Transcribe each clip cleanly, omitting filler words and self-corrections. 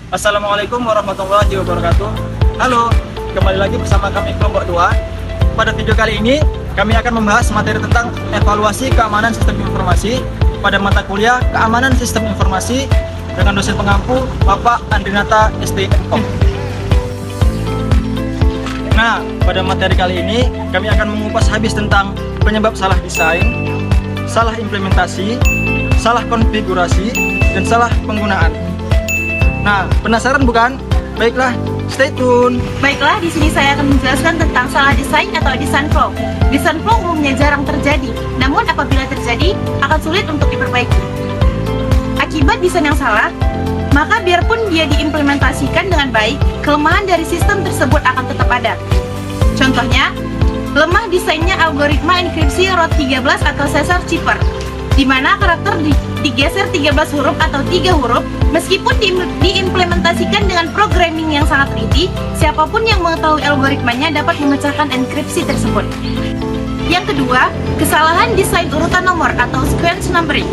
Assalamualaikum warahmatullahi wabarakatuh. Halo, kembali lagi bersama kami kelompok 2. Pada video kali ini, kami akan membahas materi tentang evaluasi keamanan sistem informasi pada mata kuliah Keamanan Sistem Informasi dengan dosen pengampu Bapak Andrinata STMKOM. Nah, pada materi kali ini, kami akan mengupas habis tentang penyebab salah desain, salah implementasi, salah konfigurasi, dan salah penggunaan. Nah, penasaran bukan? Baiklah, stay tune. Baiklah, di sini saya akan menjelaskan tentang salah desain atau design flow. Design flow umumnya jarang terjadi, namun apabila terjadi akan sulit untuk diperbaiki. Akibat desain yang salah, maka biarpun dia diimplementasikan dengan baik, kelemahan dari sistem tersebut akan tetap ada. Contohnya, lemah desainnya algoritma enkripsi ROT13 atau Caesar Cipher, di mana karakter digeser 13 huruf atau 3 huruf. Meskipun diimplementasikan dengan programming yang sangat teliti, siapapun yang mengetahui algoritmanya dapat memecahkan enkripsi tersebut. Yang kedua, kesalahan desain urutan nomor atau sequence numbering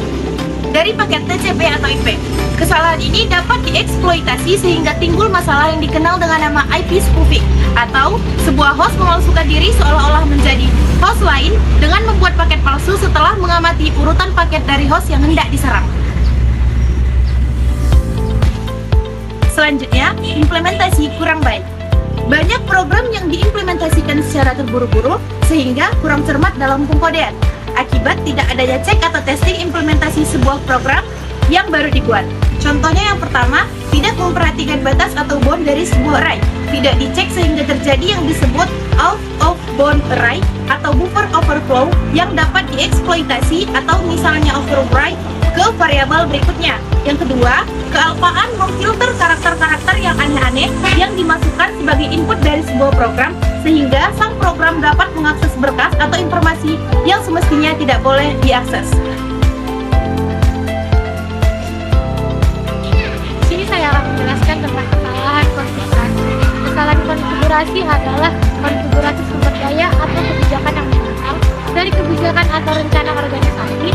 dari paket TCP atau IP. Kesalahan ini dapat dieksploitasi sehingga timbul masalah yang dikenal dengan nama IP spoofing, atau sebuah host memalsukan diri seolah-olah menjadi host lain dengan membuat paket palsu setelah mengamati urutan paket dari host yang hendak diserang. Selanjutnya, implementasi kurang baik. Banyak program yang diimplementasikan secara terburu-buru sehingga kurang cermat dalam pengkodean. Akibat tidak adanya cek atau testing implementasi sebuah program yang baru dibuat. Contohnya yang pertama, tidak memperhatikan batas atau bound dari sebuah array. Tidak dicek sehingga terjadi yang disebut out of bound array atau buffer overflow yang dapat dieksploitasi atau misalnya override ke variabel berikutnya. Yang kedua, kealpaan memfilter karakter-karakter yang aneh-aneh yang dimasukkan sebagai input dari sebuah program sehingga sang program dapat mengakses berkas atau informasi yang semestinya tidak boleh diakses. Sini saya akan menjelaskan tentang kesalahan konfigurasi. Kesalahan konfigurasi adalah konfigurasi sumber daya atau kebijakan yang menyimpang dari kebijakan atau rencana organisasi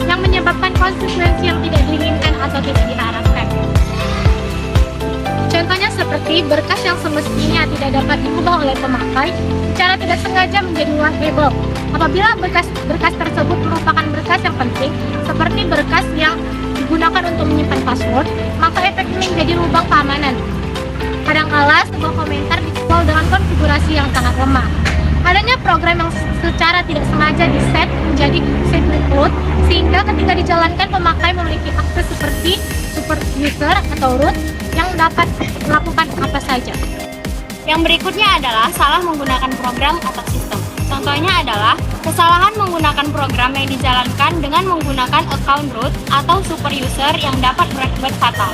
yang menyebabkan konsekuensi yang tidak diinginkan atau tidak diharapkan. Contohnya seperti berkas yang semestinya tidak dapat diubah oleh pemakai secara tidak sengaja menjadi wastable. Apabila berkas tersebut merupakan berkas yang penting, seperti berkas yang digunakan untuk menyimpan password, maka efeknya menjadi lubang keamanan. Kadangkala sebuah komentar dijual dengan konfigurasi yang sangat lemah. Adanya program yang secara tidak sengaja diset menjadi secret root, sehingga ketika dijalankan pemakai memiliki akses seperti super user atau root yang dapat melakukan apa saja. Yang berikutnya adalah salah menggunakan program atau sistem. Contohnya adalah kesalahan menggunakan program yang dijalankan dengan menggunakan account root atau super user yang dapat berakibat fatal.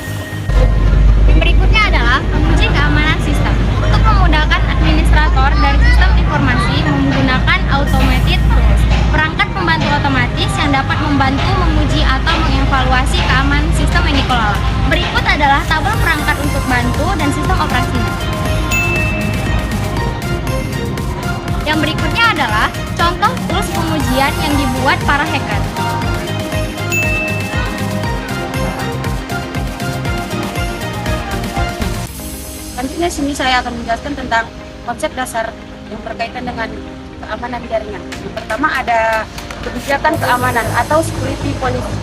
Yang berikutnya adalah menguji keamanan sistem. Untuk memudahkan administrator dari sistem informasi menggunakan automated tools, perangkat pembantu otomatis yang dapat membantu menguji atau mengevaluasi keamanan sistem yang dikelola. Berikut adalah tabel perangkat untuk bantu dan sistem operasinya. Yang berikutnya adalah contoh tools pengujian yang dibuat para hacker. Selanjutnya sini saya akan menjelaskan tentang konsep dasar yang berkaitan dengan keamanan jaringan. Yang pertama ada kebijakan keamanan atau security policy.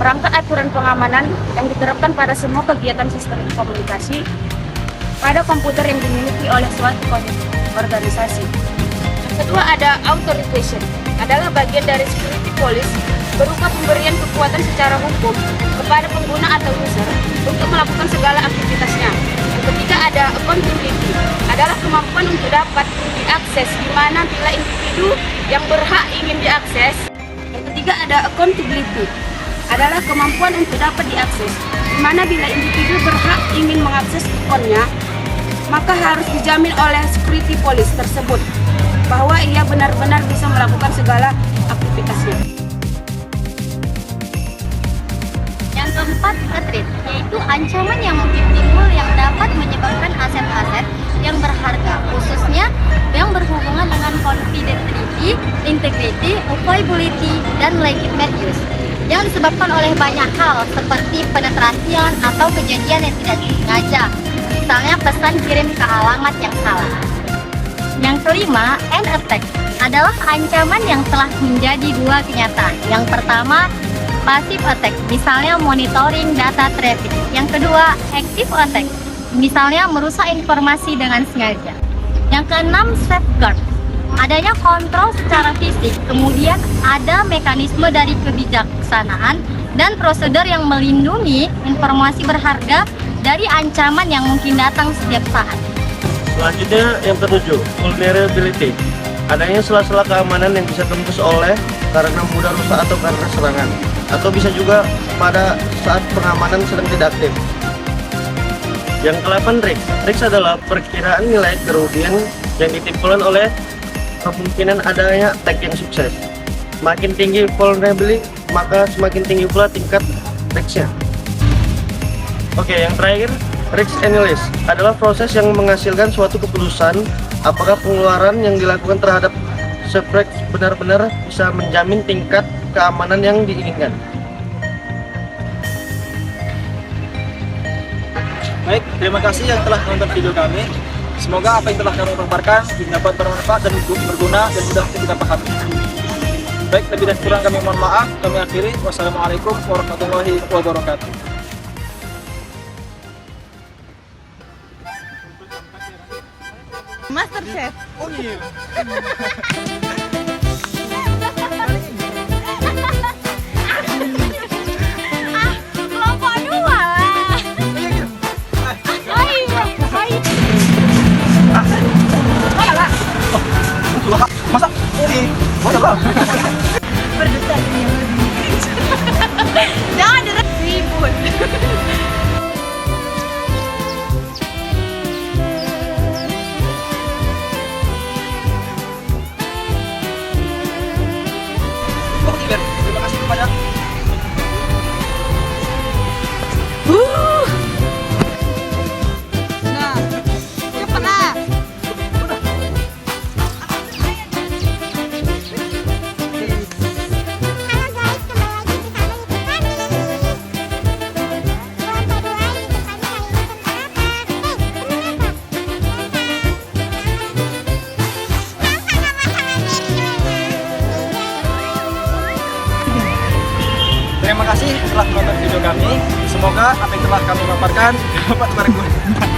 Perangkat aturan pengamanan yang diterapkan pada semua kegiatan sistem komunikasi pada komputer yang dimiliki oleh suatu organisasi. Yang kedua ada authorization, adalah bagian dari security policy berupa pemberian kekuatan secara hukum kepada pengguna atau user untuk melakukan segala aktivitasnya. Yang ketiga ada accountability, adalah kemampuan untuk dapat diakses di mana bila individu yang berhak ingin diakses. Yang ketiga ada accountability, adalah kemampuan untuk dapat diakses di mana bila individu berhak ingin mengakses akunnya, maka harus dijamin oleh security policy tersebut bahwa ia benar-benar bisa melakukan segala aktivitasnya. Yang keempat, threat, yaitu ancaman yang mungkin timbul yang dapat menyebabkan aset-aset yang berharga, khususnya yang berhubungan dengan confidentiality, integrity, availability, dan legitimate use. yang disebabkan oleh banyak hal seperti penetrasian atau kejadian yang tidak disengaja. Misalnya pesan kirim ke alamat yang salah. Yang kelima, end attack adalah ancaman yang telah menjadi dua kenyataan. Yang pertama, passive attack, misalnya monitoring data traffic. Yang kedua, active attack, misalnya merusak informasi dengan sengaja. Yang keenam, safeguard, adanya kontrol secara fisik, kemudian ada mekanisme dari kebijaksanaan dan prosedur yang melindungi informasi berharga dari ancaman yang mungkin datang setiap saat. Selanjutnya yang ketujuh, vulnerability. Adanya sela-sela keamanan yang bisa tembus oleh karena mudah rusak atau karena serangan, atau bisa juga pada saat pengamanan sedang tidak aktif. Yang ke-8, risk. Risk adalah perkiraan nilai kerugian yang ditimbulkan oleh kemungkinan adanya attack yang sukses. Semakin tinggi vulnerability, maka semakin tinggi pula tingkat risk-nya. Oke, yang terakhir, risk analysis adalah proses yang menghasilkan suatu keputusan apakah pengeluaran yang dilakukan terhadap subjek benar-benar bisa menjamin tingkat keamanan yang diinginkan. Baik, terima kasih yang telah menonton video kami. Semoga apa yang telah kami paparkan dapat bermanfaat dan berguna dan mudah kita pahami. Baik, lebih dan kurang kami mohon maaf. Kami akhiri. Wassalamualaikum warahmatullahi wabarakatuh. Master Chef. Oh iya. Kelompok dua. Masa ini? Oh, ya, Bang. Jangan ribut. Terima kasih kepada Nah, cepatlah. Terima kasih telah menonton video kami. Semoga apa yang telah kami paparkan dapat berguna.